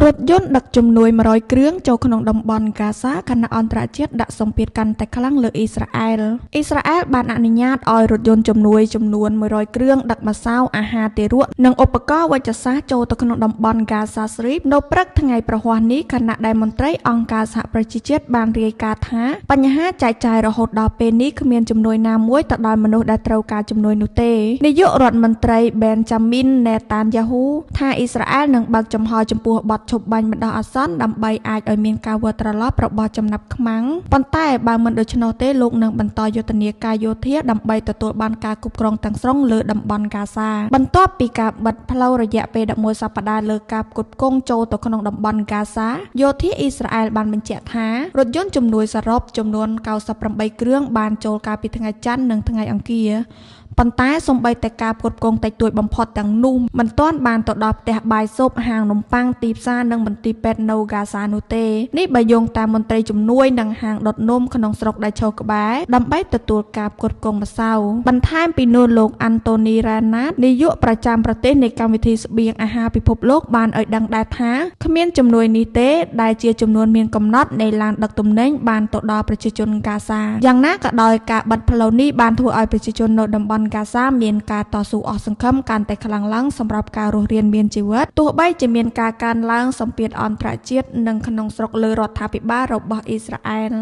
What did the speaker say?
រថយន្តដឹកជំនួយ100គ្រឿងចូលក្នុងតំបន់ហ្គាហ្សាខណៈអន្តរជាតិដាក់សម្ពាធកាន់តែខ្លាំងលើអ៊ីស្រាអែលបានអនុញ្ញាតឲ្យរថយន្តជំនួយចំនួន100គ្រឿងដឹកម្សៅអាហារទារកនិងឧបករណ៍វេជ្ជសាស្ត្រចូលទៅក្នុងតំបន់ហ្គាហ្សាស្រីបនៅព្រឹកថ្ងៃប្រហ័សនេះខណៈដែលមន្ត្រីអង្គការសហប្រជាជាតិបានរាយការណ៍ថាបញ្ហាចែកចាយរហូតដល់ពេលនេះគ្មានជំនួយណាមួយទៅដល់មនុស្សដែលត្រូវការជំនួយនោះទេនាយករដ្ឋមន្ត្រី Benjamin Netanyahu ថាអ៊ីស្រាអែលនឹងបើកចំហចំពោះបទឈប់បាញ់បណ្ដោះអាសន្នដើម្បីអាចឲ្យមានការវិលត្រឡប់របស់ចំណាប់ខ្មាំងប៉ុន្តែបើមិនដូច្នោះទេលោកនឹងបន្តយុទ្ធនាការយោធាដើម្បីទទួលបានការគ្រប់គ្រងទាំងស្រុងលើតំបន់ហ្គាហ្សាបន្ទាប់ពីការបិទផ្លូវរយៈពេល11សប្តាហ៍លើការផ្គត់ផ្គង់ចូលទៅក្នុងតំបន់ហ្គាហ្សាយោធាអ៊ីស្រាអែលបានបញ្ជាក់ថារថយន្តជំនួយសរុបចំនួន98គ្រឿងបានចូលកាលពីថ្ងៃច័ន្ទនិងថ្ងៃអង្គារប៉ុន្តែសូម្បីតែការផ្គត់ផ្គង់តិចតួចបំផុតទាំងនោះមិនទាន់បានទៅដល់ផ្ទះបាយស៊ុបហាងនំប៉័ងទីផ្សារនិងមន្ទីរពេទ្យនៅហ្គាហ្សានោះទេនេះបើយោងតាមមន្ត្រីជំនួយនិងហាងដុតនំក្នុងស្រុកដែលឈរក្បែរដើម្បីទទួលការផ្គត់ផ្គង់ម្សៅបន្ថែមពីនោះលោកអាន់តូនីរ៉ាណាតនាយកប្រចាំប្រទេសនៃកម្មវិធីស្បៀងអាហារពិភពលោកបានឲ្យដឹងដែរថាគ្មានជំនួយនេះទេដែលជាចំនួនមានកំណត់នៃឡានដឹកទំនិញបានទៅដល់ប្រជាជនហ្គាហ្សាយ៉ាងណាក៏ដោយការបិទផ្លូវនេះបានធ្វើឲ្យប្រជាជននៅតំបន់ហ្គាហ្សាមានការតស៊ូអស់សង្ឃឹមកាន់តែខ្លាំងឡើងសម្រាប់ការរស់រានមានជីវិតទោះបីជាមានការកើនឡើងសម្ពាធអន្តរជាតិនិងក្នុងស្រុកលើរដ្ឋាភិបាលរបស់អ៊ីស្រាអែល